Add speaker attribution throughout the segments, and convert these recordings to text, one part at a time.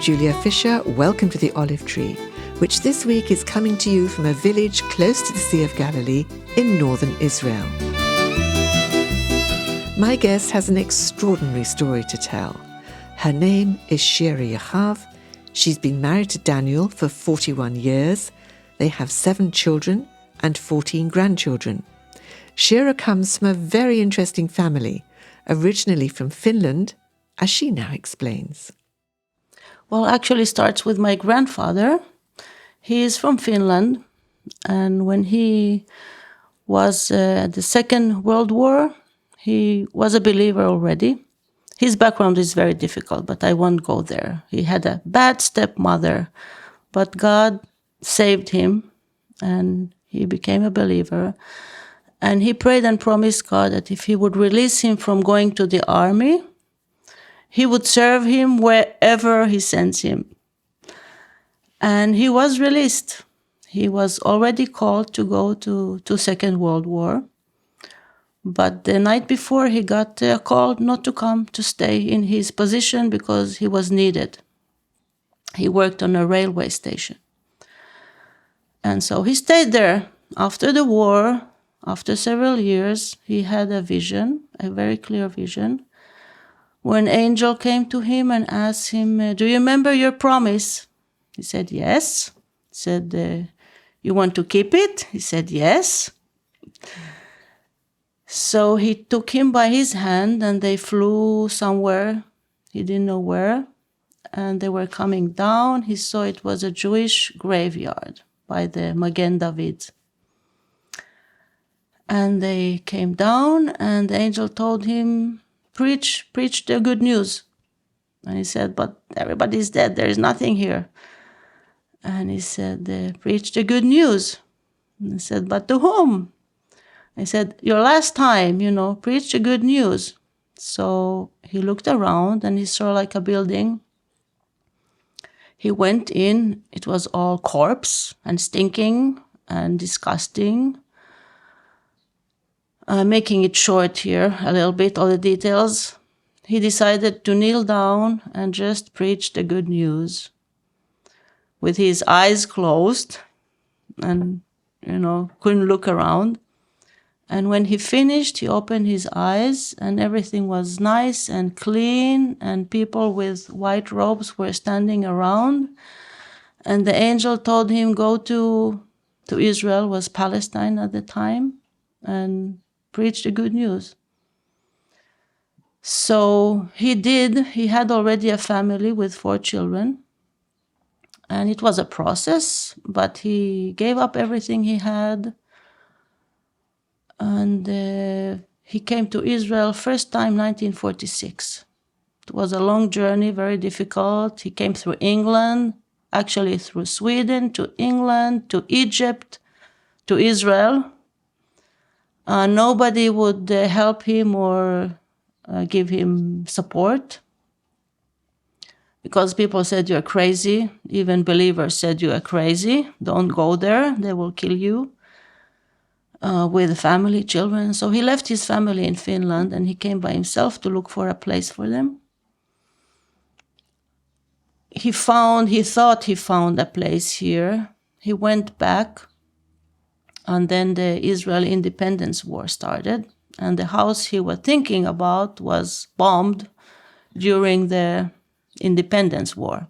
Speaker 1: Julia Fisher. Welcome to the Olive Tree, which this week is coming to you from a village close to the Sea of Galilee in northern Israel. My guest has an extraordinary story to tell. Her name is Shirya Yahav. She's been married to Daniel for 41 years. They have 7 children and 14 grandchildren. Shirya comes from a very interesting family, originally from Finland, as she now explains.
Speaker 2: Well, actually starts with my grandfather. He is from Finland, and when he was at the Second World War, he was a believer already. His background is very difficult, but I won't go there. He had a bad stepmother, but God saved him, and he became a believer. And he prayed and promised God that if he would release him from going to the army, he would serve him wherever he sends him. And he was released. He was already called to go to Second World War. But the night before, he got called not to come, to stay in his position because he was needed. He worked on a railway station. And so he stayed there. After the war, after several years, he had a vision, a very clear vision, where an angel came to him and asked him, do you remember your promise? He said, yes. He said, you want to keep it? He said, yes. So he took him by his hand and they flew somewhere. He didn't know where. And they were coming down. He saw it was a Jewish graveyard by the Magen David. And they came down and the angel told him, preach the good news. And he said, but everybody's dead. There is nothing here. And he said, preach the good news. And he said, but to whom? He said, your last time, preach the good news. So he looked around and he saw like a building. He went in. It was all corpse and stinking and disgusting. Making it short here a little bit, all the details, he decided to kneel down and just preach the good news with his eyes closed and, couldn't look around. And when he finished, he opened his eyes and everything was nice and clean and people with white robes were standing around. And the angel told him, go to Israel, was Palestine at the time, and preach the good news. So he did. He had already a family with 4 children. And it was a process, but he gave up everything he had. And he came to Israel first time 1946. It was a long journey, very difficult. He came through England, actually through Sweden, to England, to Egypt, to Israel. Nobody would help him or give him support because people said you're crazy. Even believers said you are crazy. Don't go there. They will kill you with family, children. So he left his family in Finland and he came by himself to look for a place for them. He thought he found a place here. He went back. And then the Israeli Independence War started. And the house he was thinking about was bombed during the Independence War.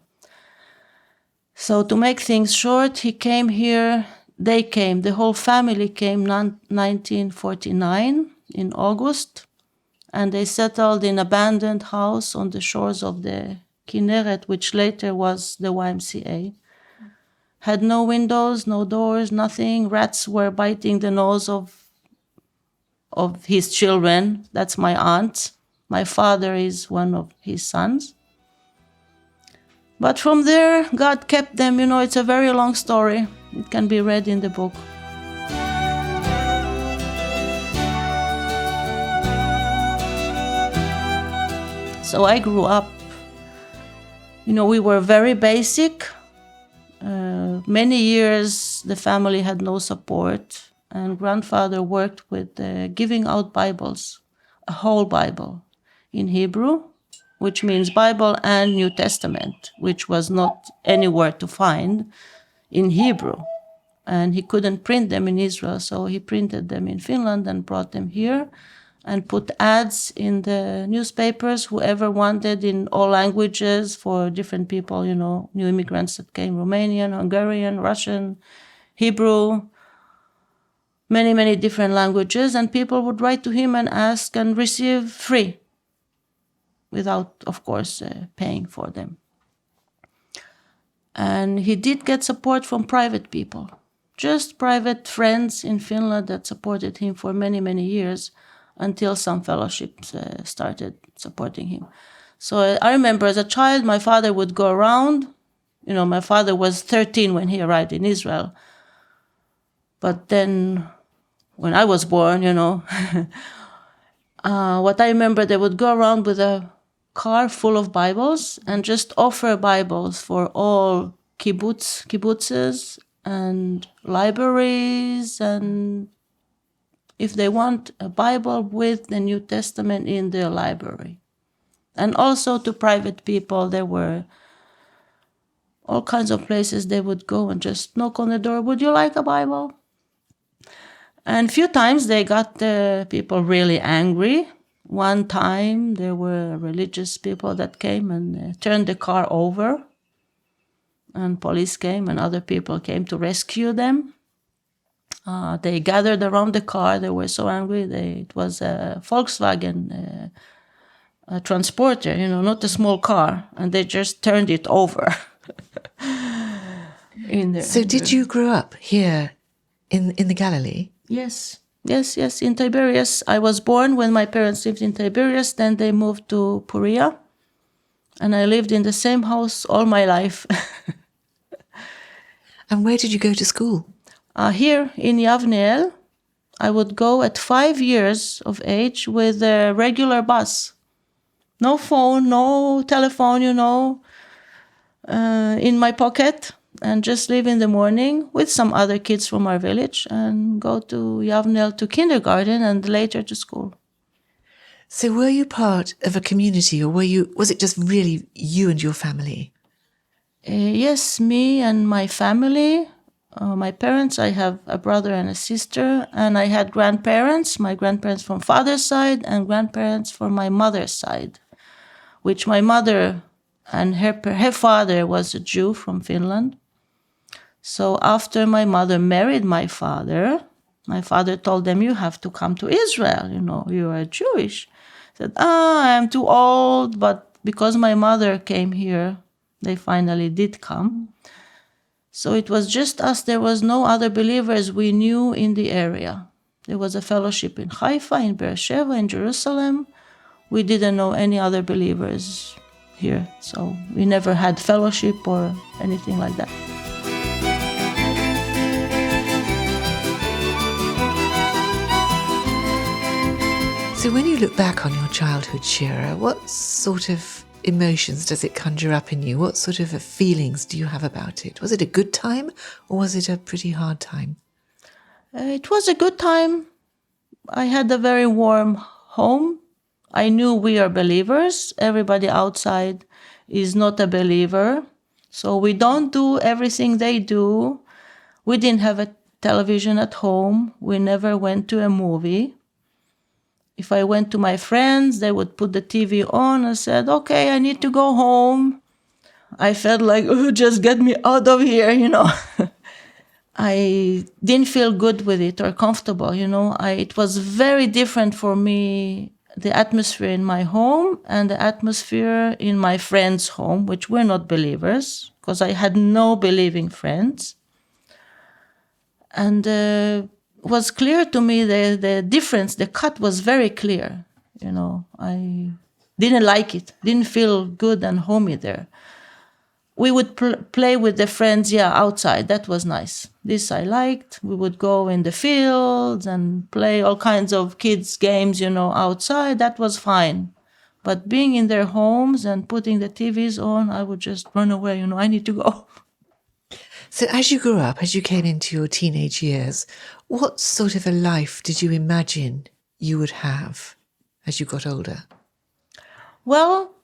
Speaker 2: So to make things short, he came here. The whole family came 1949 in August. And they settled in an abandoned house on the shores of the Kinneret, which later was the YMCA. Had no windows, no doors, nothing. Rats were biting the nose of his children. That's my aunt. My father is one of his sons. But from there, God kept them. It's a very long story. It can be read in the book. So I grew up. We were very basic. Many years the family had no support, and grandfather worked with giving out Bibles, a whole Bible in Hebrew, which means Bible and New Testament, which was not anywhere to find in Hebrew. And he couldn't print them in Israel, so he printed them in Finland and brought them here and put ads in the newspapers, whoever wanted, in all languages for different people, new immigrants that came, Romanian, Hungarian, Russian, Hebrew, many, many different languages. And people would write to him and ask and receive free, without, of course, paying for them. And he did get support from private people, just private friends in Finland that supported him for many, many years, until some fellowships started supporting him. So I remember as a child, my father would go around. My father was 13 when he arrived in Israel. But then when I was born, what I remember, they would go around with a car full of Bibles and just offer Bibles for all kibbutzes and libraries, and if they want a Bible with the New Testament in their library. And also to private people, there were all kinds of places they would go and just knock on the door, would you like a Bible? And a few times they got the people really angry. One time there were religious people that came and turned the car over, and police came and other people came to rescue them. They gathered around the car. They were so angry. It was a Volkswagen a transporter, not a small car, and they just turned it over.
Speaker 1: So did you grow up here in the Galilee?
Speaker 2: Yes, in Tiberias. I was born when my parents lived in Tiberias. Then they moved to Perea, and I lived in the same house all my life.
Speaker 1: And where did you go to school?
Speaker 2: Here in Yavneel, I would go at 5 years of age with a regular bus. No phone, no telephone, in my pocket, and just leave in the morning with some other kids from our village and go to Yavneel to kindergarten and later to school.
Speaker 1: So were you part of a community, or was it just really you and your family?
Speaker 2: Yes, me and my family. My parents, I have a brother and a sister, and I had grandparents, my grandparents from father's side and grandparents from my mother's side, which my mother and her father was a Jew from Finland. So after my mother married my father told them, you have to come to Israel, you are Jewish. I said, I'm too old, but because my mother came here, they finally did come. So it was just us. There was no other believers we knew in the area. There was a fellowship in Haifa, in Beersheba, in Jerusalem. We didn't know any other believers here. So we never had fellowship or anything like that.
Speaker 1: So when you look back on your childhood, Shirya, what sort of emotions does it conjure up in you? What sort of feelings do you have about it? Was it a good time, or was it a pretty hard time?
Speaker 2: It was a good time. I had a very warm home. I knew we are believers. Everybody outside is not a believer. So we don't do everything they do. We didn't have a television at home. We never went to a movie. If I went to my friends, they would put the TV on and said, okay, I need to go home. I felt like, just get me out of here, I didn't feel good with it or comfortable, It was very different for me, the atmosphere in my home and the atmosphere in my friends' home, which were not believers, because I had no believing friends. And was clear to me, the difference, the cut was very clear. I didn't like it, didn't feel good and homey there. We would play with the friends, outside. That was nice. This I liked. We would go in the fields and play all kinds of kids' games, outside. That was fine. But being in their homes and putting the TVs on, I would just run away, I need to go.
Speaker 1: So as you grew up, as you came into your teenage years, what sort of a life did you imagine you would have as you got older?
Speaker 2: Well,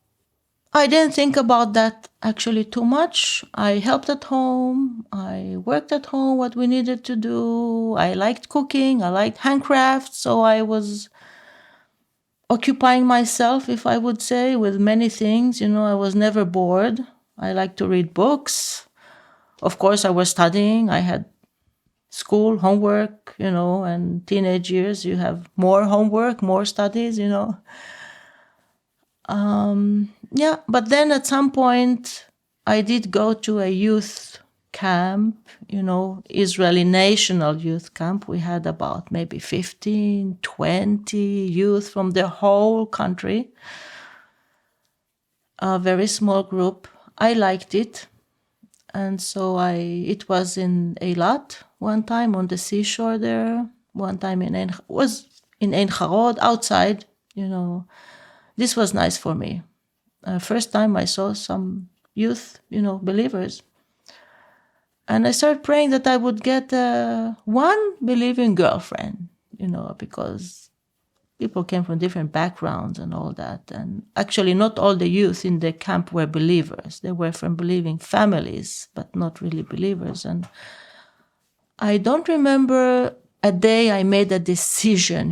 Speaker 2: I didn't think about that actually too much. I helped at home. I worked at home what we needed to do. I liked cooking. I liked handcrafts. So I was occupying myself, if I would say, with many things. I was never bored. I liked to read books. Of course, I was studying. I had school, homework, and teenage years, you have more homework, more studies. Yeah, but then at some point, I did go to a youth camp, Israeli National Youth Camp. We had about maybe 15, 20 youth from the whole country, a very small group. I liked it. And so it was in Eilat one time on the seashore there, one time in Ein Harod, outside, This was nice for me. First time I saw some youth, believers. And I started praying that I would get one believing girlfriend, because people came from different backgrounds and all that. And actually not all the youth in the camp were believers. They were from believing families, but not really believers. And I don't remember a day I made a decision,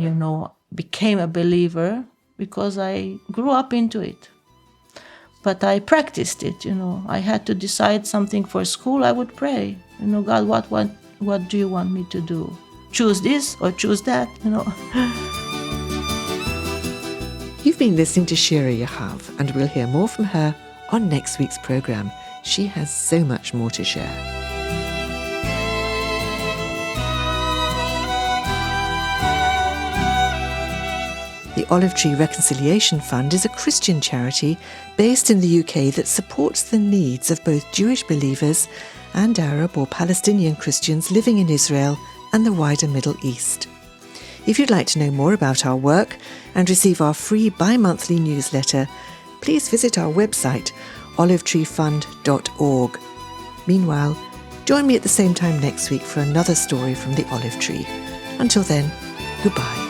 Speaker 2: became a believer, because I grew up into it. But I practiced it, I had to decide something for school. I would pray, God, what do you want me to do? Choose this or choose that,
Speaker 1: You've been listening to Shirya Yahav, and we'll hear more from her on next week's programme. She has so much more to share. The Olive Tree Reconciliation Fund is a Christian charity based in the UK that supports the needs of both Jewish believers and Arab or Palestinian Christians living in Israel and the wider Middle East. If you'd like to know more about our work and receive our free bi-monthly newsletter, please visit our website, olivetreefund.org. Meanwhile, join me at the same time next week for another story from the Olive Tree. Until then, goodbye.